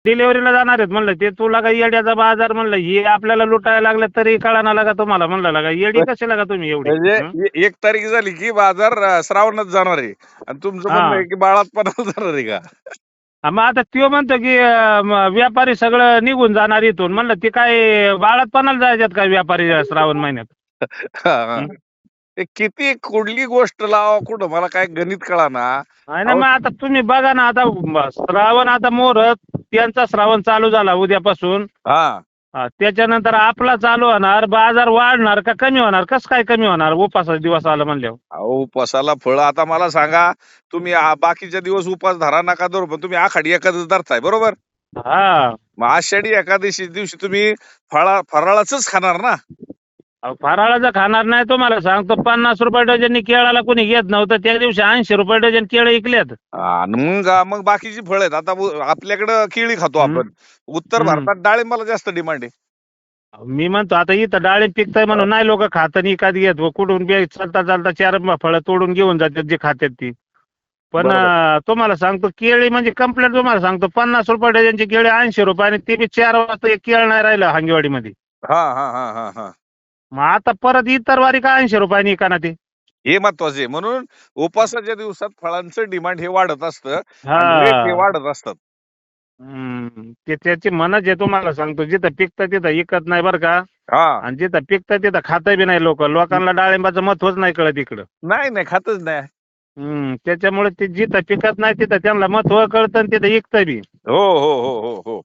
डिलिव्हरीला जाणार आहेत म्हणलं, ते तुला का येड्याचा बाजार म्हणलं, हे आपल्याला लुटायला लागलं तरी कळणार लागा तुम्हाला म्हणलं लागा, येडी कशाला का तुम्ही एवढी? म्हणजे 1 तारीख झाली की बाजार श्रावणात जाणार आहे आणि तुमचं म्हणणं आहे हा की बाळातपणाला जाणार आहे का? मग आता त्यो म्हणतो की व्यापारी सगळं निघून जाणार इथून, म्हणलं ते काय बाळातपणाला जायच्यात काय व्यापारी श्रावण महिन्यात? हा, हा. हं? ते किती कुठली गोष्ट लावा कुठं मला काय गणित कळाना. आहे ना, अहो मग आता तुम्ही बघा ना, आता श्रावण, आता मोहरत त्यांचा श्रावण चालू झाला उद्यापासून. हा त्याच्यानंतर आपला चालू होणार, बाजार वाढणार का कमी होणार? कसं काय कमी होणार उपासाचा दिवस आला म्हणल्यावर? अहो उपासाला फळ आता मला सांगा. तुम्ही बाकीच्या दिवस उपास धरा नका धरू पण तुम्ही आखाडी एकादश धरताय बरोबर. हा मग आषाढी एकादशी दिवशी तुम्ही फराळाच खाणार ना. फराळाचं खाणार नाही, तुम्हाला सांगतो 50 रुपये डझननी केळाला कोणी घेत नव्हतं, त्या दिवशी 80 रुपये डझन केळं विकल्यात. आणि मग बाकीची फळ आहेत. आता आपल्याकडं केळी खातो हं, आपण. उत्तर हं. भारतात डाळिंबाला जास्त डिमांड आहे. मी म्हणतो आता इथं डाळिंब पिकताय म्हणून नाही लोक खातं विकत घेत, कुठून बी चालता चालता 4 फळं तोडून घेऊन जातात जे खातात ती. पण बरोबर. तुम्हाला सांगतो केळी म्हणजे कंप्लेंट, तुम्हाला सांगतो 50 रुपये डझनची केळी 80 रुपये, आणि ते बी 4 वाजता एक केळ नाही राहिलं हांगेवाडीमध्ये. हा हा हा हा हा मग आता परत इतर वारी का 80 रुपयानी का ना ते? हे महत्वाचे म्हणून उपासाच्या दिवसात फळांचं डिमांड हे वाढत असतं आणि रेट हे हा वाढत असतात. ते त्याची मनच आहे, तुम्हाला सांगतो जिथं पिकतं तिथं विकत नाही बरं का, हा आणि जिथं पिकतं तिथं खातं बी नाही लोकांना डाळिंबाचं महत्वच नाही कळत इकडं. नाही नाही खातच नाही. त्याच्यामुळे ते जिथं पिकत नाही तिथं त्यांना महत्व कळतं आणि तिथं विकतं बी. हो हो हो हो हो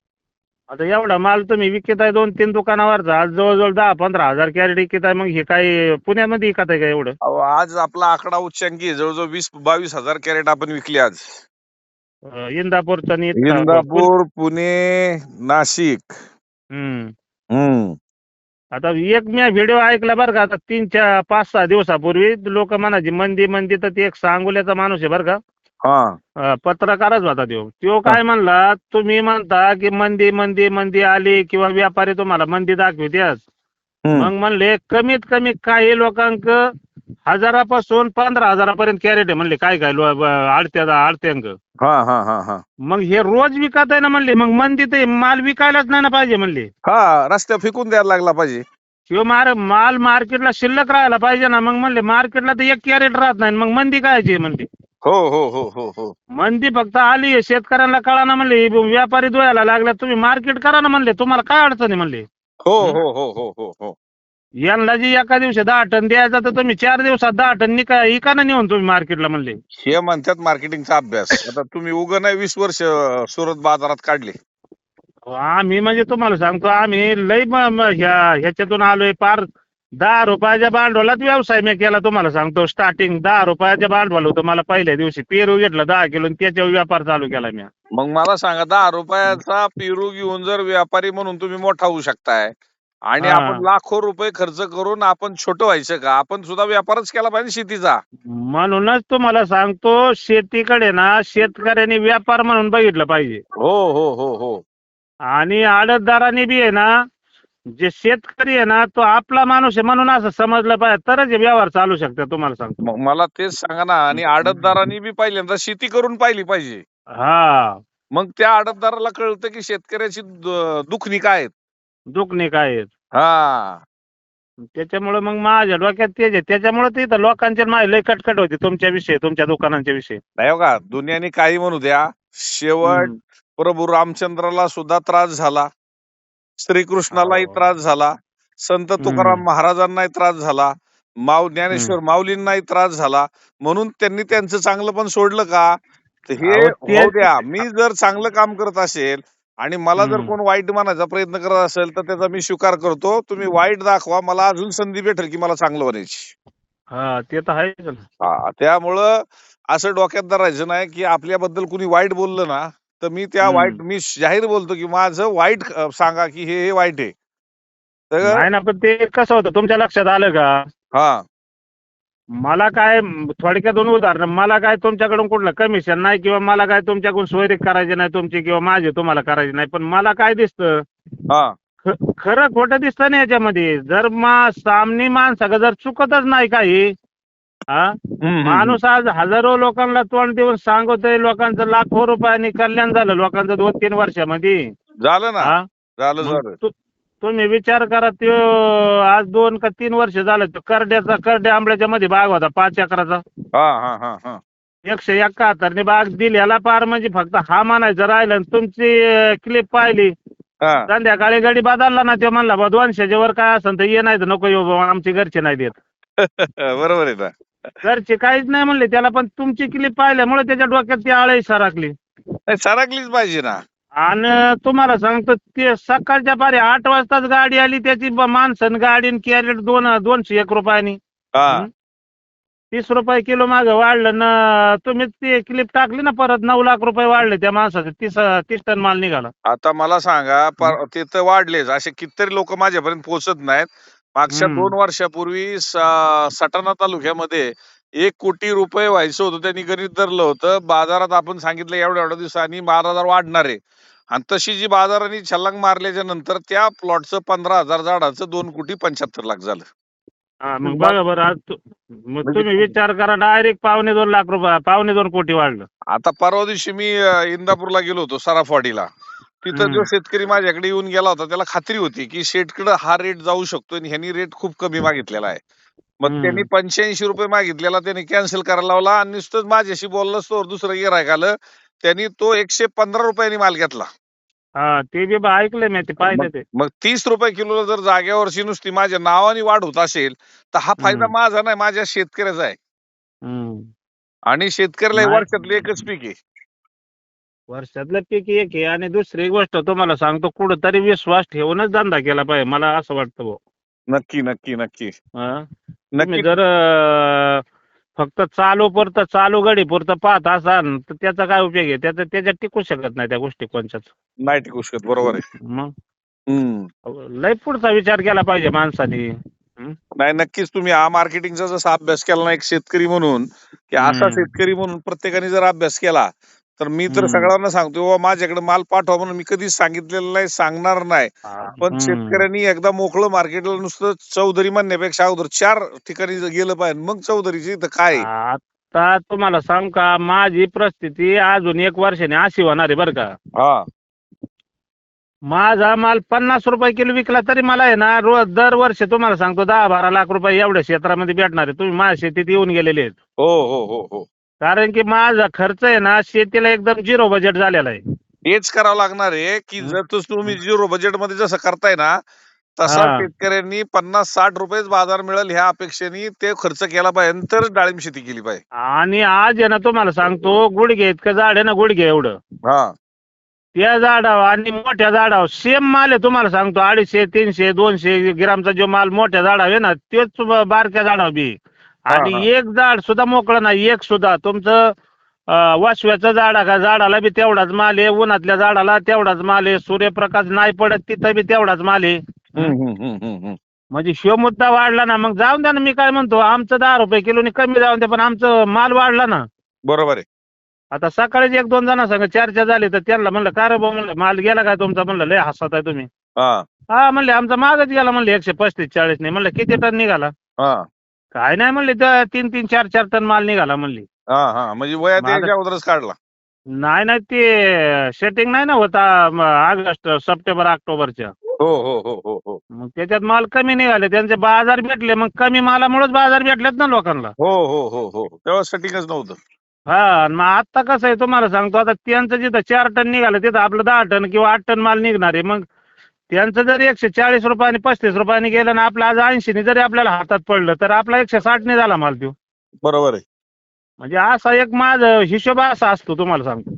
आता एवढा माल तुम्ही विकत आहे 2-3 दुकानावर, आज जवळजवळ 10-15 हजार कॅरेट विकत आहे, मग हे काय पुण्यामध्ये विकत आहे का एवढं? अहो, आज आपला आकडा उच्चांकी आहे. जवळजवळ 20-22 हजार कॅरेट आपण विकले आज. इंदापूरचं आणि इंदापूर, पुणे, नाशिक. हम्म. हम्म आता एक मी व्हिडिओ ऐकला बरं का, आता 3-4-5-6 दिवसापूर्वी लोक म्हणायचे मंदी मंदी, तर ते एक सांगोल्याचा माणूस आहे बरं का, हा पत्रकारच होता त्यो हा. काय म्हणला, तुम्ही म्हणता की मंदी मंदी मंदी आली किंवा व्यापारी तुम्हाला मंदी दाखवित्यात, हम्म. मग म्हणले कमीत कमी काही लोकांक 1000पासून 15,000पर्यंत कॅरेट आहे म्हणले, काय काय आडत्यांक. हा हा हा हा मग हे रोज विकत आहे ना म्हणले, मग मंदी ते माल विकायलाच नाही ना पाहिजे म्हणले. हा रस्त्यावर फेकून द्यायला लागला पाहिजे. किंवा माल मार्केटला शिल्लक राहायला पाहिजे ना, मग म्हणले मार्केटला तर एक कॅरेट राहत नाही, मग मंदी कायची म्हणली. हो हो हो हो हो मंदी फक्त आली शेतकऱ्यांना कळा ना म्हणले, व्यापारी धुवायला लागला, तुम्ही मार्केट करा ना म्हणले, तुम्हाला काय अडचण आहे म्हणले. हो हं? हो हो हो हो हो यांना जी एका दिवशी 10 टन द्यायचा, तर तुम्ही 4 दिवसात 10 टन इका ना नेऊन तुम्ही मार्केटला म्हणले. हे म्हणतात मार्केटिंगचा अभ्यास. आता तुम्ही उगं नाही 20 वर्ष सुरत बाजारात काढले. आम्ही म्हणजे तुम्हाला सांगतो, आम्ही लई ह्याच्यातून आलोय, पार 10 रुपयाच्या भांडवलात व्यवसाय मी केला. तुम्हाला सांगतो स्टार्टिंग 10 रुपयाच्या भांडवल होतं मला पहिल्या दिवशी. पेरू घेतलं 10 किलो आणि त्याच्यावर व्यापार चालू केला मी. मग मला सांगा 10 रुपयाचा पेरू घेऊन जर व्यापारी म्हणून तुम्ही मोठा होऊ शकताय आणि आपण हा लाखो रुपये खर्च करून आपण छोटं व्हायचं का? आपण सुद्धा व्यापारच केला पाहिजे शेतीचा. म्हणूनच तुम्हाला सांगतो, शेतीकडे ना शेतकऱ्यांनी व्यापार म्हणून बघितलं पाहिजे, हो हो हो हो आणि आडतदारांनी बी आहे ना, जे शेतकरी आहे ना तो आपला माणूस आहे म्हणून असं समजलं पाहिजे, तरच हे व्यवहार चालू शकतात. तुम्हाला सांगतो. मग मला तेच सांगा ना. आणि आडतदारांनी बी पहिल्यांदा शेती करून पाहिली पाहिजे. हा मग त्या आडतदाराला कळतं की शेतकऱ्याची दुखणी काय आहेत. दुखणे काय आहेत. हा त्याच्यामुळे मग माझ्या डोक्यात तेच आहे, त्याच्यामुळे तिथं लोकांचे माझे लय कटकट होते तुमच्या विषयी, तुमच्या दुकानांच्या विषयी. नाही हो का दुनियाने काही म्हणू द्या. शेवट हम्म. प्रभू रामचंद्राला सुद्धा त्रास झाला. श्रीकृष्णालाही हो. त्रास झाला. संत तुकाराम महाराजांनाही त्रास झाला. ज्ञानेश्वर माऊलींनाही त्रास झाला. म्हणून त्यांनी त्यांचं चांगलं पण सोडलं का? तर हे अहो होऊ तेच. द्या. मी जर चांगलं काम करत असेल आणि मला जर हम्म. कोण वाईट मानायचा प्रयत्न करत असेल तर त्याचा मी स्वीकार करतो. तुम्ही वाईट दाखवा, मला अजून संधी भेटेल की मला चांगलं बनायची. हा ते तर आहेच ना. त्यामुळं असं डोक्यात धरायचं नाही की आपल्याबद्दल कुणी वाईट बोललं ना तर मी हम्म. मी जाहीर बोलतो की माझं वाईट सांगा की हे वाईट आहे. तर नाही ना, पण ते कसं होतं तुमच्या लक्षात आलं का? हा मला काय थोडक्यात उदाहरण, मला काय तुमच्याकडून कुठलं कमिशन नाही, किंवा मला काय तुमच्याकडून सोयरीक करायची नाही तुमची, किंवा माझे तुम्हाला करायची नाही. पण मला काय दिसतं, हा खरं खोटं दिसतं ना याच्यामध्ये. जर सामनी माणसाला जर चुकतच नाही काही, हम्म, हम्म. माणूस आज हजारो लोकांना तोंड देऊन सांगतोय, लोकांचं लाखो रुपयांनी कल्याण झालं लोकांचं 2-3 वर्षामध्ये. झालं ना, हा झालं मग झालं. तुम्ही विचार करा, त्यो आज 2 का 3 वर्ष झालं, तो करडे आंबळ्याच्या मध्ये बाग होता 5 एकराचा. हा हा हा हा 171 बाग दिल्याला पार, म्हणजे फक्त हा म्हणायचं राहिलं. आणि तुमची क्लिप पाहिली हा संध्याकाळी गडी बदलला ना, ते म्हणला बा 200च्या वर काय असेल तर ये, नाही तर नको येऊ बाबा, आमची घरचे नाही देत. बरोबर आहे ना. घरचे काहीच नाही म्हणले त्याला, पण तुमची क्लिप पाहिल्यामुळे त्याच्या डोक्यात ती आळही सरकली. नाही, सरकलीच पाहिजे ना. आणि तुम्हाला सांगतो, ते सकाळच्या पारी 8 वाजताच गाडी आली त्याची, माणसं गाडी कॅरेट 201 रुपयांनी. हा 30 रुपये किलो मागं वाढलं ना. तुम्ही ती क्लिप टाकली ना, परत 9 लाख रुपये वाढले त्या माणसाचे. 30 टन माल निघाला. आता मला सांगा, ते तर वाढलेच, असे कितीतरी लोक माझ्यापर्यंत पोहोचत नाहीत. मागच्या 2 वर्षापूर्वी सटाणा तालुक्यामध्ये 1 कोटी रुपये व्हायचं होतं, त्यांनी गणित धरलं होतं. बाजारात आपण सांगितलं एवढ्या एवढ्या दिवसांनी बाजार वाढणार आहे, आणि तशी जी बाजाराने छलांग मारल्याच्या नंतर त्या प्लॉटचं 15,000 झाडाचं 2,75,00,000 झालं. हा मग बघा बरं, आज मग तुम्ही विचार करा, डायरेक्ट 2.25 लाख रुपये, 2.25 कोटी वाढलं. आता परवा दिवशी मी इंदापूरला गेलो होतो, सराफवाडीला. तिथं जो शेतकरी माझ्याकडे येऊन गेला होता, त्याला खात्री होती की शेतकडे हा रेट जाऊ शकतो, आणि ह्यांनी रेट खूप कमी मागितलेला आहे. मग त्यांनी 85 रुपये मागितलेला, त्यांनी कॅन्सल करायला लावला, आणि नुसतं माझ्याशी बोललं. तर दुसरं गिऱ्हाईक आलं, त्यांनी तो 115 रुपयांनी माल घेतला. हा ते बी ऐकलंय मी, ते पाहिलं ते. मग 30 रुपये किलोला जर जागेवरची नुसती माझ्या नावाने वाढ होत असेल, तर हा फायदा माझा नाही, माझ्या शेतकऱ्याचा आहे. आणि शेतकऱ्याला नाही. वर्षातलं एकच पीक आहे. वर्षातलं पीक एक आहे. आणि दुसरी गोष्ट तुम्हाला सांगतो, कुठंतरी विश्वास ठेवूनच धंदा केला पाहिजे, मला असं वाटतं भाऊ. नक्की नक्की नक्की तुम्ही नक्की. जर फक्त चालू घडी पुरतं पाहत असाल, तर त्याचा काय उपयोग आहे? त्याच्यात टिकू शकत नाही त्या गोष्टी कोणच्याच. नाही टिकू शकत, बरोबर आहे. मग हम्म. लय पुढचा विचार केला पाहिजे माणसाने. नाही, नक्कीच. तुम्ही हा मार्केटिंगचा जसा अभ्यास केला ना एक शेतकरी म्हणून, की असा शेतकरी म्हणून प्रत्येकाने जर अभ्यास केला, तर मी तर सगळ्यांना सांगतो, बाबा माझ्याकडे माल पाठवा म्हणून. मी कधीच सांगितलेलं नाही, सांगणार नाही. पण शेतकऱ्यांनी एकदा मोकळं मार्केटला नुसतं चौधरी म्हणण्यापेक्षा अगोदर 4 ठिकाणी गेलं पाहिजे, मग चौधरीची इथं काय आहे. आता तुम्हाला सांग का, माझी परिस्थिती अजून 1 वर्षाने अशी होणार आहे बरं का. हा माझा माल 50 रुपये किलो विकला तरी मला आहे ना, दरवर्षी तुम्हाला सांगतो 10-12 लाख रुपये एवढ्या क्षेत्रामध्ये भेटणार आहे. तुम्ही माझ्या शेतीत येऊन गेलेले आहेत. हो हो हो हो कारण की माझा खर्च आहे ना, शेतीला एकदम 0 बजेट झालेला आहे. हेच करावं लागणार आहे, की जर तुम्ही 0 बजेट मध्ये जसं करताय ना, तसा हा. शेतकऱ्यांनी 50-60 रुपयेच बाजार मिळेल ह्या अपेक्षेने ते खर्च केला पाहिजे, तर डाळिंब शेती केली पाहिजे. आणि आज आहे ना, तुम्हाला सांगतो, गुडघे इतकं झाड आहे ना, गुडघे एवढं. हा त्या झाडावर आणि मोठ्या झाडावर सेम माल आहे. तुम्हाला सांगतो 250, 300, 200 ग्रामचा जो माल मोठ्या झाडावर आहे ना, तोच बारक्या झाडावर बी. आणि एक झाड सुद्धा मोकळं नाही, एक सुद्धा. तुमचं वासव्याचं झाडाला बी तेवढाच माल आहे, उन्हातल्या झाडाला तेवढाच माल आहे, सूर्यप्रकाश नाही पडत तिथं बी तेवढाच माल आहे. म्हणजे शिव मुद्दा वाढला ना, मग जाऊन द्या ना. मी काय म्हणतो, आमचं 10 रुपये किलोनी कमी जाऊन द्या, पण आमचं माल वाढला ना. बरोबर आहे. आता सकाळीच 1-2 जणांसंग चर्चा झाली, तर त्यांना म्हणलं, का रे भाऊ, म्हणलं माल गेला काय तुमचा? म्हणलं लय हसत आहे तुम्ही. हा म्हणले, आमचा मागच गेला म्हणले 135-40 नाही. म्हणलं किती टन निघाला? काय नाही म्हणले, 3-3, 4-4 टन माल निघाला म्हणले. म्हणजे वयात याच्या अगोदरच काढला. नाही ते सेटिंग नाही ना होता ऑगस्ट, सप्टेंबर, ऑक्टोबरच्या. हो हो हो हो हो मग त्याच्यात माल कमी निघाले, त्यांचे बाजार भेटले. मग कमी मालामुळेच बाजार भेटलेत ना लोकांना. हो हो हो हो तेव्हा सेटिंगच नव्हतं. हा. आणि मग आता कसं आहे तुम्हाला सांगतो, आता त्यांचं जिथं 4 टन निघालं तिथं आपलं 10 टन किंवा 8 टन माल निघणार आहे. मग त्यांचं जर 140 रुपयाने 35 रुपयाने गेलं ना, आपलं आज 80 जरी आपल्याला हातात पडलं, तर आपला 160 ने झाला माल तो. बरोबर आहे. म्हणजे असा एक माझा हिशोब असा असतो, तुम्हाला सांगतो.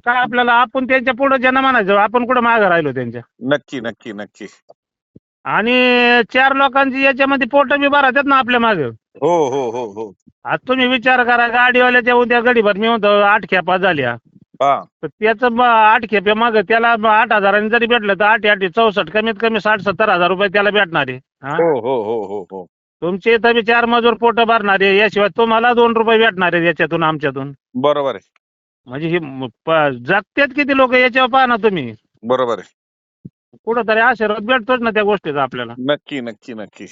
काय आपल्याला, आपण त्यांच्या पुढे ज्यांना म्हणायचं, आपण कुठं मागं राहिलो त्यांच्या. नक्की नक्की नक्की. आणि 4 लोकांची याच्यामध्ये पोट बी भरतात ना आपल्या मागं. हो हो हो हो आज तुम्ही विचार करा, गाडीवाल्याच्या उद्या गडीभर मी म्हणतो 8 खेपा झाल्या, तर त्याचं 8 खेपे माग त्याला 8,000 जरी भेटलं, तर 8-8 64, कमीत कमी 60-70 हजार रुपये त्याला भेटणार आहे. हो हो हो हो हो तुमचे इथं बी 4 मजूर पोट भरणार आहे, याशिवाय तुम्हाला 2 रुपये भेटणार आहेत याच्यातून, आमच्यातून. बरोबर आहे. म्हणजे हे जगतात किती लोक याच्यावर पाहा ना तुम्ही. बरोबर आहे. कुठंतरी आशीर्वाद भेटतोच ना त्या गोष्टीचा आपल्याला. नक्की नक्की नक्की.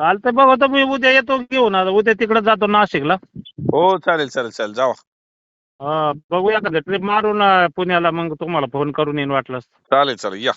चालतंय बघतो मी उद्या येतो घेऊन आता उद्या तिकडे जातो नाशिकला. हो चालेल चालेल चालेल जावा. बघू एखादं ट्रिप मारून पुण्याला मग तुम्हाला फोन करून येईन वाटलंच. चालेल चालेल या.